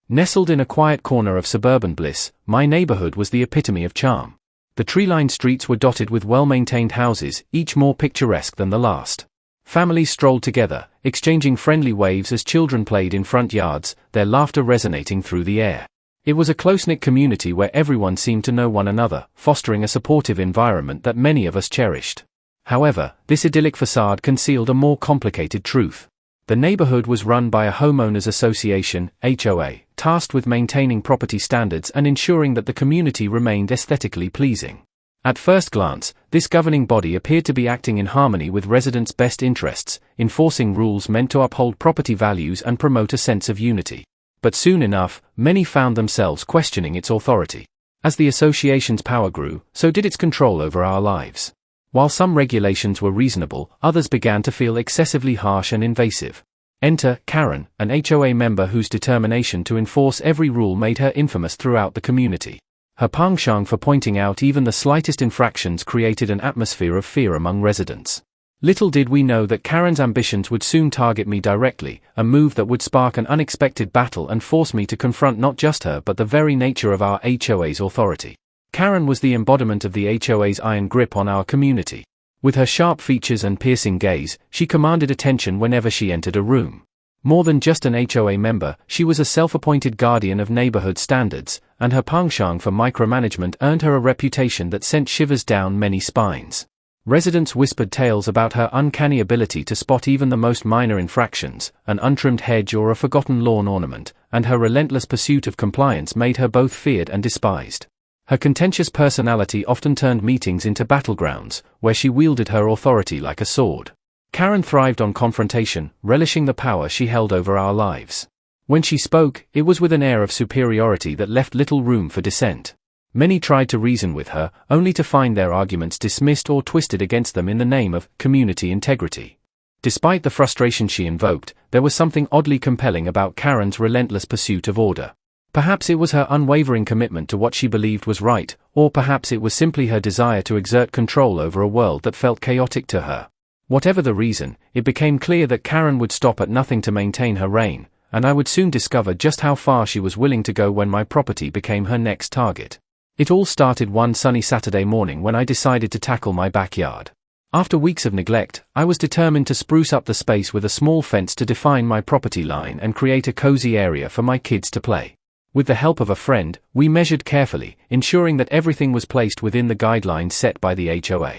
Nestled in a quiet corner of suburban bliss, my neighborhood was the epitome of charm. The tree-lined streets were dotted with well-maintained houses, each more picturesque than the last. Families strolled together, exchanging friendly waves as children played in front yards, their laughter resonating through the air. It was a close-knit community where everyone seemed to know one another, fostering a supportive environment that many of us cherished. However, this idyllic facade concealed a more complicated truth. The neighborhood was run by a homeowners association, HOA, tasked with maintaining property standards and ensuring that the community remained aesthetically pleasing. At first glance, this governing body appeared to be acting in harmony with residents' best interests, enforcing rules meant to uphold property values and promote a sense of unity. But soon enough, many found themselves questioning its authority. As the association's power grew, so did its control over our lives. While some regulations were reasonable, others began to feel excessively harsh and invasive. Enter Karen, an HOA member whose determination to enforce every rule made her infamous throughout the community. Her penchant for pointing out even the slightest infractions created an atmosphere of fear among residents. Little did we know that Karen's ambitions would soon target me directly, a move that would spark an unexpected battle and force me to confront not just her but the very nature of our HOA's authority. Karen was the embodiment of the HOA's iron grip on our community. With her sharp features and piercing gaze, she commanded attention whenever she entered a room. More than just an HOA member, she was a self-appointed guardian of neighborhood standards, and her penchant for micromanagement earned her a reputation that sent shivers down many spines. Residents whispered tales about her uncanny ability to spot even the most minor infractions, an untrimmed hedge or a forgotten lawn ornament, and her relentless pursuit of compliance made her both feared and despised. Her contentious personality often turned meetings into battlegrounds, where she wielded her authority like a sword. Karen thrived on confrontation, relishing the power she held over our lives. When she spoke, it was with an air of superiority that left little room for dissent. Many tried to reason with her, only to find their arguments dismissed or twisted against them in the name of community integrity. Despite the frustration she invoked, there was something oddly compelling about Karen's relentless pursuit of order. Perhaps it was her unwavering commitment to what she believed was right, or perhaps it was simply her desire to exert control over a world that felt chaotic to her. Whatever the reason, it became clear that Karen would stop at nothing to maintain her reign, and I would soon discover just how far she was willing to go when my property became her next target. It all started one sunny Saturday morning when I decided to tackle my backyard. After weeks of neglect, I was determined to spruce up the space with a small fence to define my property line and create a cozy area for my kids to play. With the help of a friend, we measured carefully, ensuring that everything was placed within the guidelines set by the HOA.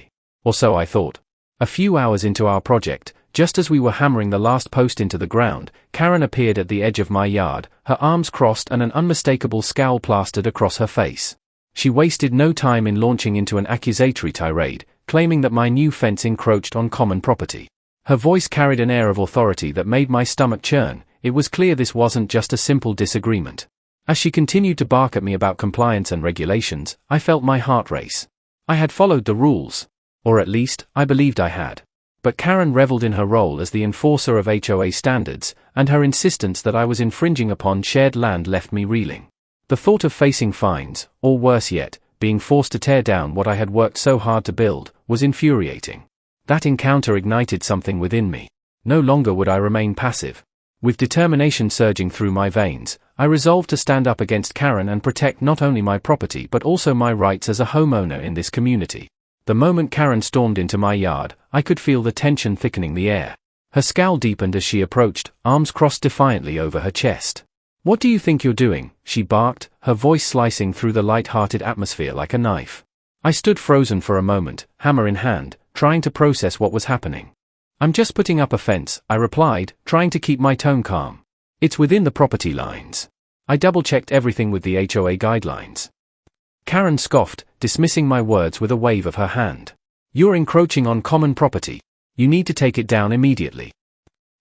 Or so I thought. A few hours into our project, just as we were hammering the last post into the ground, Karen appeared at the edge of my yard, her arms crossed and an unmistakable scowl plastered across her face. She wasted no time in launching into an accusatory tirade, claiming that my new fence encroached on common property. Her voice carried an air of authority that made my stomach churn. It was clear this wasn't just a simple disagreement. As she continued to bark at me about compliance and regulations, I felt my heart race. I had followed the rules. Or at least, I believed I had. But Karen reveled in her role as the enforcer of HOA standards, and her insistence that I was infringing upon shared land left me reeling. The thought of facing fines, or worse yet, being forced to tear down what I had worked so hard to build, was infuriating. That encounter ignited something within me. No longer would I remain passive. With determination surging through my veins, I resolved to stand up against Karen and protect not only my property but also my rights as a homeowner in this community. The moment Karen stormed into my yard, I could feel the tension thickening the air. Her scowl deepened as she approached, arms crossed defiantly over her chest. "What do you think you're doing?" she barked, her voice slicing through the light-hearted atmosphere like a knife. I stood frozen for a moment, hammer in hand, trying to process what was happening. "I'm just putting up a fence," I replied, trying to keep my tone calm. "It's within the property lines. I double-checked everything with the HOA guidelines." Karen scoffed, dismissing my words with a wave of her hand. "You're encroaching on common property. You need to take it down immediately."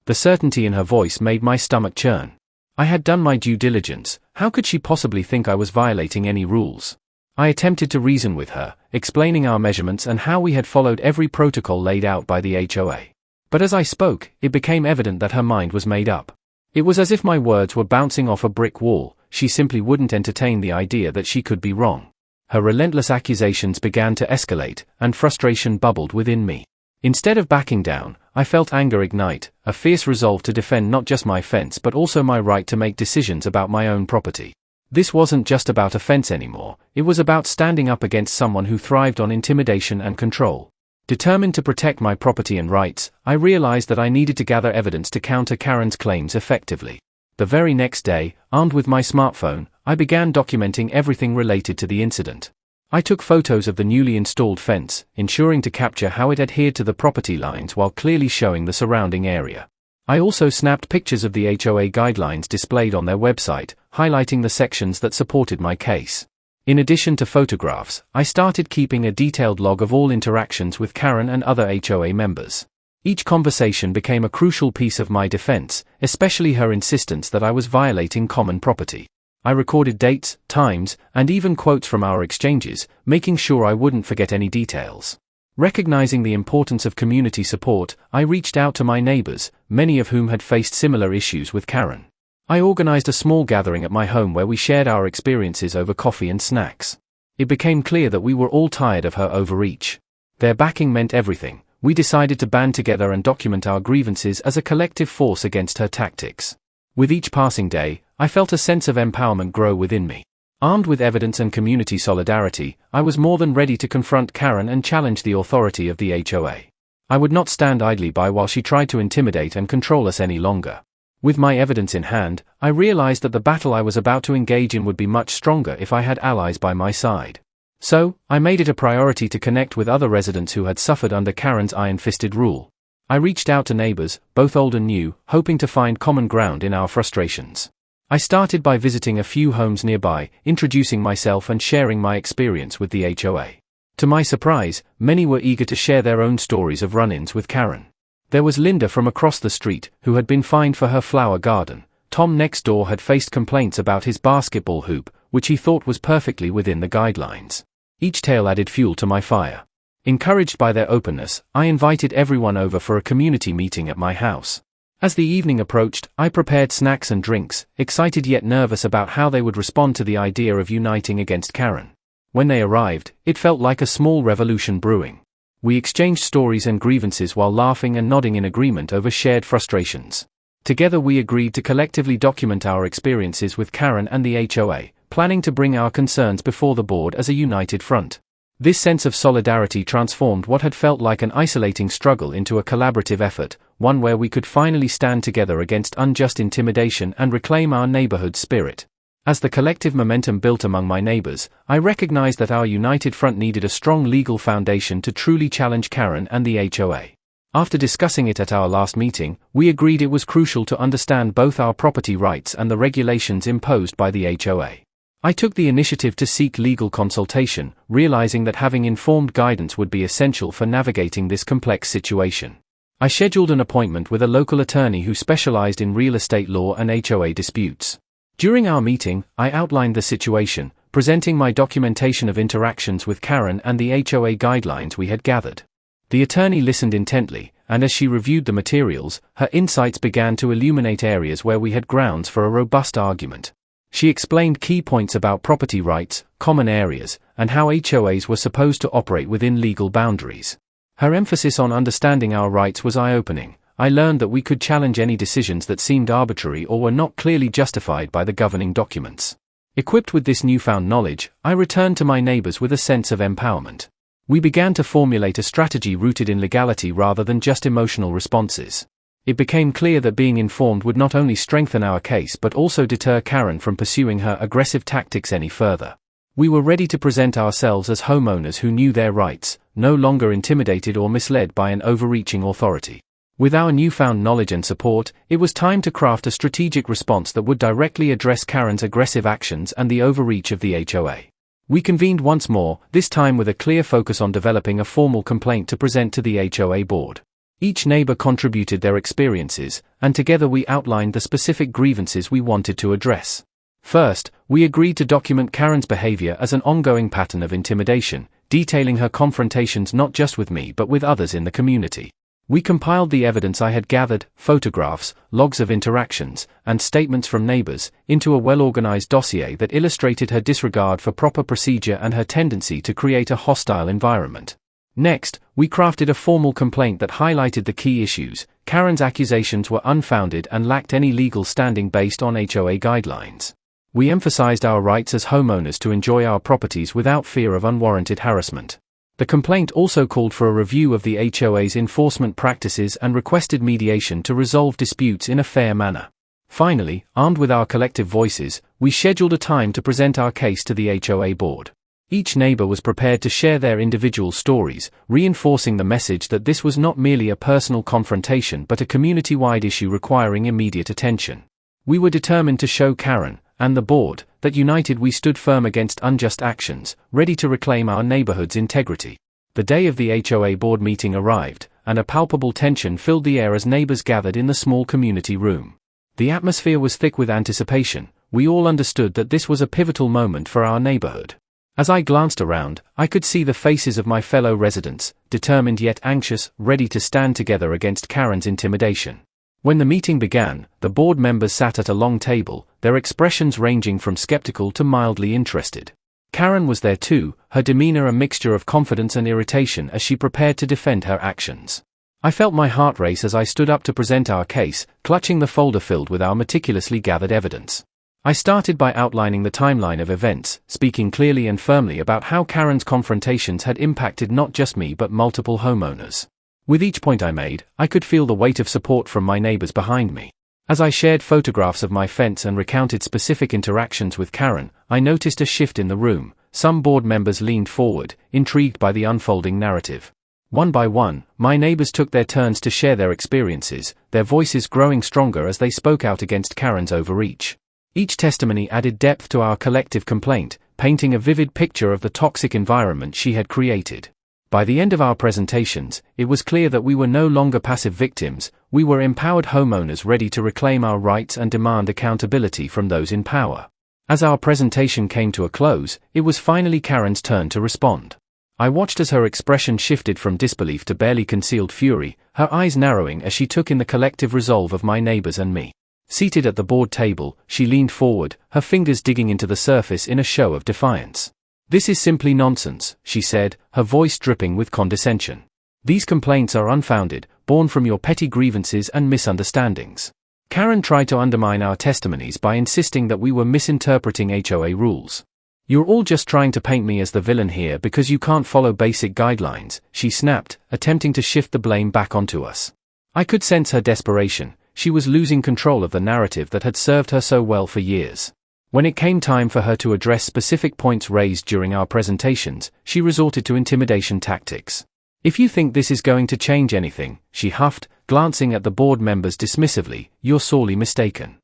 The certainty in her voice made my stomach churn. I had done my due diligence. How could she possibly think I was violating any rules? I attempted to reason with her, explaining our measurements and how we had followed every protocol laid out by the HOA. But as I spoke, it became evident that her mind was made up. It was as if my words were bouncing off a brick wall. She simply wouldn't entertain the idea that she could be wrong. Her relentless accusations began to escalate, and frustration bubbled within me. Instead of backing down, I felt anger ignite, a fierce resolve to defend not just my fence but also my right to make decisions about my own property. This wasn't just about a fence anymore, it was about standing up against someone who thrived on intimidation and control. Determined to protect my property and rights, I realized that I needed to gather evidence to counter Karen's claims effectively. The very next day, armed with my smartphone, I began documenting everything related to the incident. I took photos of the newly installed fence, ensuring to capture how it adhered to the property lines while clearly showing the surrounding area. I also snapped pictures of the HOA guidelines displayed on their website, highlighting the sections that supported my case. In addition to photographs, I started keeping a detailed log of all interactions with Karen and other HOA members. Each conversation became a crucial piece of my defense, especially her insistence that I was violating common property. I recorded dates, times, and even quotes from our exchanges, making sure I wouldn't forget any details. Recognizing the importance of community support, I reached out to my neighbors, many of whom had faced similar issues with Karen. I organized a small gathering at my home where we shared our experiences over coffee and snacks. It became clear that we were all tired of her overreach. Their backing meant everything. We decided to band together and document our grievances as a collective force against her tactics. With each passing day, I felt a sense of empowerment grow within me. Armed with evidence and community solidarity, I was more than ready to confront Karen and challenge the authority of the HOA. I would not stand idly by while she tried to intimidate and control us any longer. With my evidence in hand, I realized that the battle I was about to engage in would be much stronger if I had allies by my side. So, I made it a priority to connect with other residents who had suffered under Karen's iron-fisted rule. I reached out to neighbors, both old and new, hoping to find common ground in our frustrations. I started by visiting a few homes nearby, introducing myself and sharing my experience with the HOA. To my surprise, many were eager to share their own stories of run-ins with Karen. There was Linda from across the street, who had been fined for her flower garden. Tom next door had faced complaints about his basketball hoop, which he thought was perfectly within the guidelines. Each tale added fuel to my fire. Encouraged by their openness, I invited everyone over for a community meeting at my house. As the evening approached, I prepared snacks and drinks, excited yet nervous about how they would respond to the idea of uniting against Karen. When they arrived, it felt like a small revolution brewing. We exchanged stories and grievances while laughing and nodding in agreement over shared frustrations. Together we agreed to collectively document our experiences with Karen and the HOA, planning to bring our concerns before the board as a united front. This sense of solidarity transformed what had felt like an isolating struggle into a collaborative effort, one where we could finally stand together against unjust intimidation and reclaim our neighborhood spirit. As the collective momentum built among my neighbors, I recognized that our united front needed a strong legal foundation to truly challenge Karen and the HOA. After discussing it at our last meeting, we agreed it was crucial to understand both our property rights and the regulations imposed by the HOA. I took the initiative to seek legal consultation, realizing that having informed guidance would be essential for navigating this complex situation. I scheduled an appointment with a local attorney who specialized in real estate law and HOA disputes. During our meeting, I outlined the situation, presenting my documentation of interactions with Karen and the HOA guidelines we had gathered. The attorney listened intently, and as she reviewed the materials, her insights began to illuminate areas where we had grounds for a robust argument. She explained key points about property rights, common areas, and how HOAs were supposed to operate within legal boundaries. Her emphasis on understanding our rights was eye-opening. I learned that we could challenge any decisions that seemed arbitrary or were not clearly justified by the governing documents. Equipped with this newfound knowledge, I returned to my neighbors with a sense of empowerment. We began to formulate a strategy rooted in legality rather than just emotional responses. It became clear that being informed would not only strengthen our case but also deter Karen from pursuing her aggressive tactics any further. We were ready to present ourselves as homeowners who knew their rights, no longer intimidated or misled by an overreaching authority. With our newfound knowledge and support, it was time to craft a strategic response that would directly address Karen's aggressive actions and the overreach of the HOA. We convened once more, this time with a clear focus on developing a formal complaint to present to the HOA board. Each neighbor contributed their experiences, and together we outlined the specific grievances we wanted to address. First, we agreed to document Karen's behavior as an ongoing pattern of intimidation, detailing her confrontations not just with me but with others in the community. We compiled the evidence I had gathered, photographs, logs of interactions, and statements from neighbors, into a well-organized dossier that illustrated her disregard for proper procedure and her tendency to create a hostile environment. Next, we crafted a formal complaint that highlighted the key issues. Karen's accusations were unfounded and lacked any legal standing based on HOA guidelines. We emphasized our rights as homeowners to enjoy our properties without fear of unwarranted harassment. The complaint also called for a review of the HOA's enforcement practices and requested mediation to resolve disputes in a fair manner. Finally, armed with our collective voices, we scheduled a time to present our case to the HOA board. Each neighbor was prepared to share their individual stories, reinforcing the message that this was not merely a personal confrontation but a community-wide issue requiring immediate attention. We were determined to show Karen, and the board, that united we stood firm against unjust actions, ready to reclaim our neighborhood's integrity. The day of the HOA board meeting arrived, and a palpable tension filled the air as neighbors gathered in the small community room. The atmosphere was thick with anticipation. We all understood that this was a pivotal moment for our neighborhood. As I glanced around, I could see the faces of my fellow residents, determined yet anxious, ready to stand together against Karen's intimidation. When the meeting began, the board members sat at a long table, their expressions ranging from skeptical to mildly interested. Karen was there too, her demeanor a mixture of confidence and irritation as she prepared to defend her actions. I felt my heart race as I stood up to present our case, clutching the folder filled with our meticulously gathered evidence. I started by outlining the timeline of events, speaking clearly and firmly about how Karen's confrontations had impacted not just me but multiple homeowners. With each point I made, I could feel the weight of support from my neighbors behind me. As I shared photographs of my fence and recounted specific interactions with Karen, I noticed a shift in the room. Some board members leaned forward, intrigued by the unfolding narrative. One by one, my neighbors took their turns to share their experiences, their voices growing stronger as they spoke out against Karen's overreach. Each testimony added depth to our collective complaint, painting a vivid picture of the toxic environment she had created. By the end of our presentations, it was clear that we were no longer passive victims. We were empowered homeowners ready to reclaim our rights and demand accountability from those in power. As our presentation came to a close, it was finally Karen's turn to respond. I watched as her expression shifted from disbelief to barely concealed fury, her eyes narrowing as she took in the collective resolve of my neighbors and me. Seated at the board table, she leaned forward, her fingers digging into the surface in a show of defiance. "This is simply nonsense," she said, her voice dripping with condescension. "These complaints are unfounded, born from your petty grievances and misunderstandings." Karen tried to undermine our testimonies by insisting that we were misinterpreting HOA rules. "You're all just trying to paint me as the villain here because you can't follow basic guidelines," she snapped, attempting to shift the blame back onto us. I could sense her desperation. She was losing control of the narrative that had served her so well for years. When it came time for her to address specific points raised during our presentations, she resorted to intimidation tactics. "If you think this is going to change anything," she huffed, glancing at the board members dismissively, "you're sorely mistaken."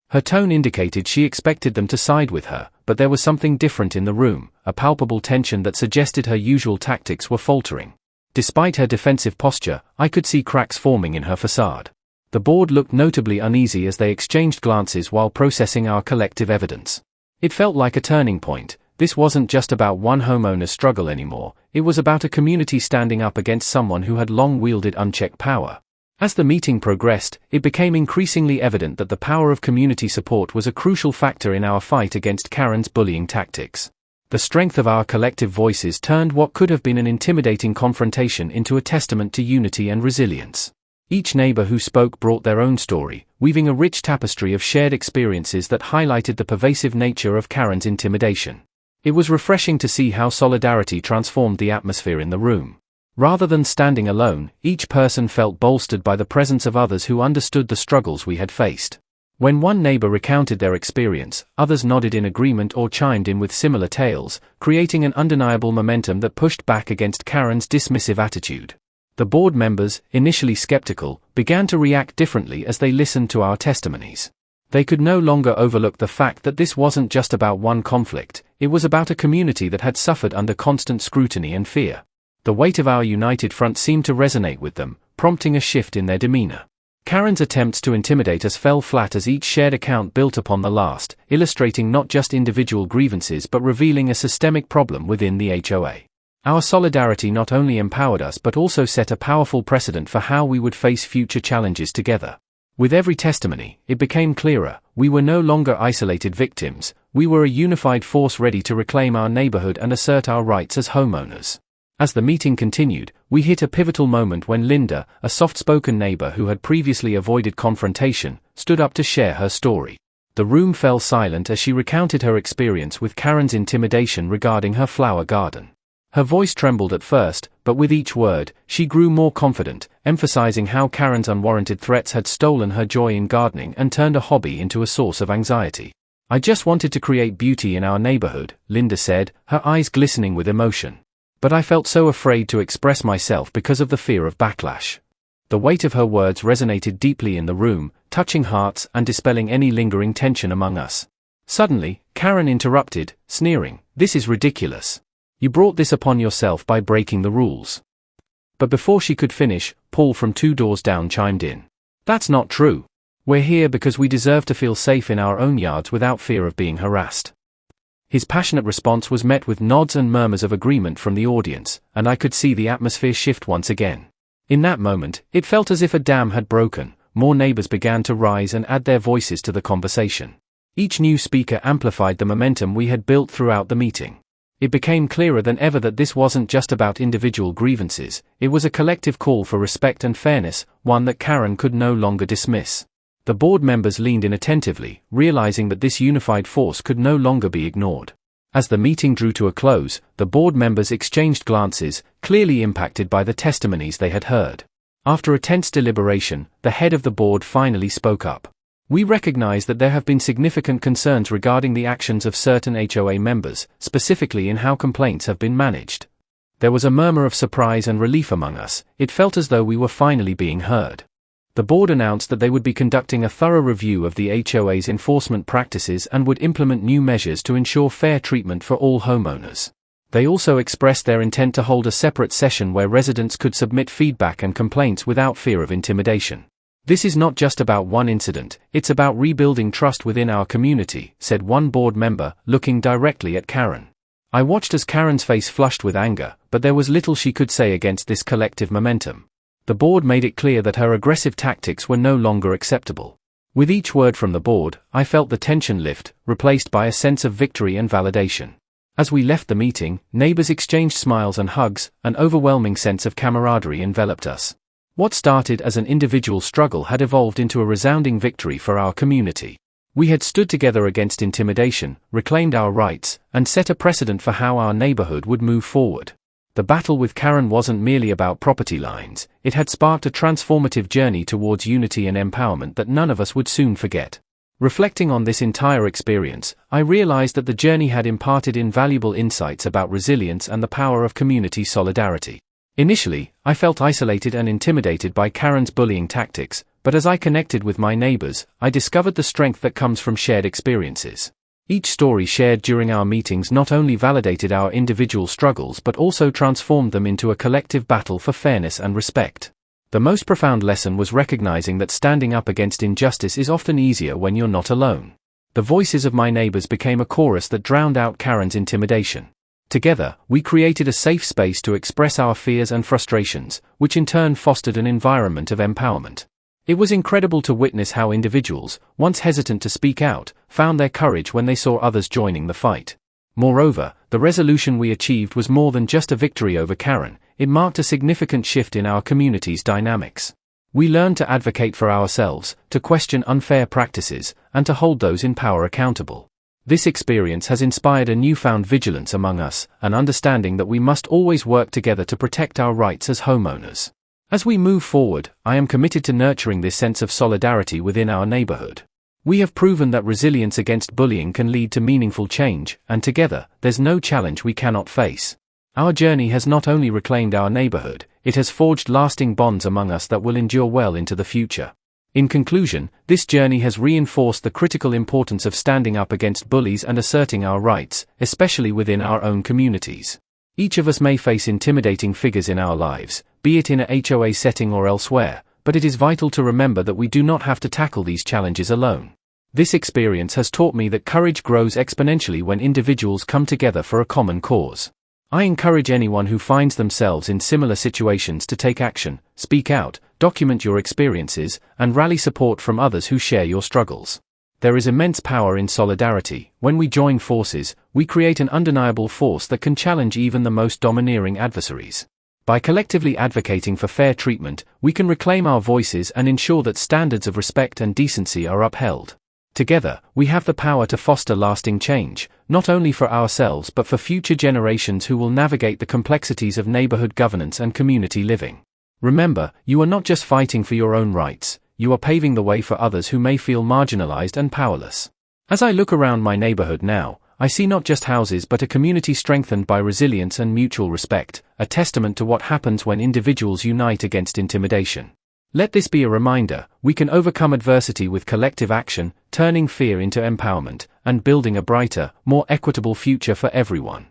Her tone indicated she expected them to side with her, but there was something different in the room, a palpable tension that suggested her usual tactics were faltering. Despite her defensive posture, I could see cracks forming in her facade. The board looked notably uneasy as they exchanged glances while processing our collective evidence. It felt like a turning point. This wasn't just about one homeowner's struggle anymore, it was about a community standing up against someone who had long wielded unchecked power. As the meeting progressed, it became increasingly evident that the power of community support was a crucial factor in our fight against Karen's bullying tactics. The strength of our collective voices turned what could have been an intimidating confrontation into a testament to unity and resilience. Each neighbor who spoke brought their own story, weaving a rich tapestry of shared experiences that highlighted the pervasive nature of Karen's intimidation. It was refreshing to see how solidarity transformed the atmosphere in the room. Rather than standing alone, each person felt bolstered by the presence of others who understood the struggles we had faced. When one neighbor recounted their experience, others nodded in agreement or chimed in with similar tales, creating an undeniable momentum that pushed back against Karen's dismissive attitude. The board members, initially skeptical, began to react differently as they listened to our testimonies. They could no longer overlook the fact that this wasn't just about one conflict, it was about a community that had suffered under constant scrutiny and fear. The weight of our united front seemed to resonate with them, prompting a shift in their demeanor. Karen's attempts to intimidate us fell flat as each shared account built upon the last, illustrating not just individual grievances but revealing a systemic problem within the HOA. Our solidarity not only empowered us but also set a powerful precedent for how we would face future challenges together. With every testimony, it became clearer, we were no longer isolated victims, we were a unified force ready to reclaim our neighborhood and assert our rights as homeowners. As the meeting continued, we hit a pivotal moment when Linda, a soft-spoken neighbor who had previously avoided confrontation, stood up to share her story. The room fell silent as she recounted her experience with Karen's intimidation regarding her flower garden. Her voice trembled at first, but with each word, she grew more confident, emphasizing how Karen's unwarranted threats had stolen her joy in gardening and turned a hobby into a source of anxiety. "I just wanted to create beauty in our neighborhood," Linda said, her eyes glistening with emotion. "But I felt so afraid to express myself because of the fear of backlash." The weight of her words resonated deeply in the room, touching hearts and dispelling any lingering tension among us. Suddenly, Karen interrupted, sneering, "This is ridiculous. You brought this upon yourself by breaking the rules." But before she could finish, Paul from 2 doors down chimed in. "That's not true. We're here because we deserve to feel safe in our own yards without fear of being harassed." His passionate response was met with nods and murmurs of agreement from the audience, and I could see the atmosphere shift once again. In that moment, it felt as if a dam had broken. More neighbors began to rise and add their voices to the conversation. Each new speaker amplified the momentum we had built throughout the meeting. It became clearer than ever that this wasn't just about individual grievances, it was a collective call for respect and fairness, one that Karen could no longer dismiss. The board members leaned in attentively, realizing that this unified force could no longer be ignored. As the meeting drew to a close, the board members exchanged glances, clearly impacted by the testimonies they had heard. After a tense deliberation, the head of the board finally spoke up. "We recognize that there have been significant concerns regarding the actions of certain HOA members, specifically in how complaints have been managed." There was a murmur of surprise and relief among us. It felt as though we were finally being heard. The board announced that they would be conducting a thorough review of the HOA's enforcement practices and would implement new measures to ensure fair treatment for all homeowners. They also expressed their intent to hold a separate session where residents could submit feedback and complaints without fear of intimidation. "This is not just about one incident, it's about rebuilding trust within our community," said one board member, looking directly at Karen. I watched as Karen's face flushed with anger, but there was little she could say against this collective momentum. The board made it clear that her aggressive tactics were no longer acceptable. With each word from the board, I felt the tension lift, replaced by a sense of victory and validation. As we left the meeting, neighbors exchanged smiles and hugs, an overwhelming sense of camaraderie enveloped us. What started as an individual struggle had evolved into a resounding victory for our community. We had stood together against intimidation, reclaimed our rights, and set a precedent for how our neighborhood would move forward. The battle with Karen wasn't merely about property lines, it had sparked a transformative journey towards unity and empowerment that none of us would soon forget. Reflecting on this entire experience, I realized that the journey had imparted invaluable insights about resilience and the power of community solidarity. Initially, I felt isolated and intimidated by Karen's bullying tactics, but as I connected with my neighbors, I discovered the strength that comes from shared experiences. Each story shared during our meetings not only validated our individual struggles but also transformed them into a collective battle for fairness and respect. The most profound lesson was recognizing that standing up against injustice is often easier when you're not alone. The voices of my neighbors became a chorus that drowned out Karen's intimidation. Together, we created a safe space to express our fears and frustrations, which in turn fostered an environment of empowerment. It was incredible to witness how individuals, once hesitant to speak out, found their courage when they saw others joining the fight. Moreover, the resolution we achieved was more than just a victory over Karen, it marked a significant shift in our community's dynamics. We learned to advocate for ourselves, to question unfair practices, and to hold those in power accountable. This experience has inspired a newfound vigilance among us, an understanding that we must always work together to protect our rights as homeowners. As we move forward, I am committed to nurturing this sense of solidarity within our neighborhood. We have proven that resilience against bullying can lead to meaningful change, and together, there's no challenge we cannot face. Our journey has not only reclaimed our neighborhood, it has forged lasting bonds among us that will endure well into the future. In conclusion, this journey has reinforced the critical importance of standing up against bullies and asserting our rights, especially within our own communities. Each of us may face intimidating figures in our lives, be it in a HOA setting or elsewhere, but it is vital to remember that we do not have to tackle these challenges alone. This experience has taught me that courage grows exponentially when individuals come together for a common cause. I encourage anyone who finds themselves in similar situations to take action, speak out, document your experiences, and rally support from others who share your struggles. There is immense power in solidarity. When we join forces, we create an undeniable force that can challenge even the most domineering adversaries. By collectively advocating for fair treatment, we can reclaim our voices and ensure that standards of respect and decency are upheld. Together, we have the power to foster lasting change, not only for ourselves but for future generations who will navigate the complexities of neighborhood governance and community living. Remember, you are not just fighting for your own rights, you are paving the way for others who may feel marginalized and powerless. As I look around my neighborhood now, I see not just houses but a community strengthened by resilience and mutual respect, a testament to what happens when individuals unite against intimidation. Let this be a reminder: we can overcome adversity with collective action, turning fear into empowerment, and building a brighter, more equitable future for everyone.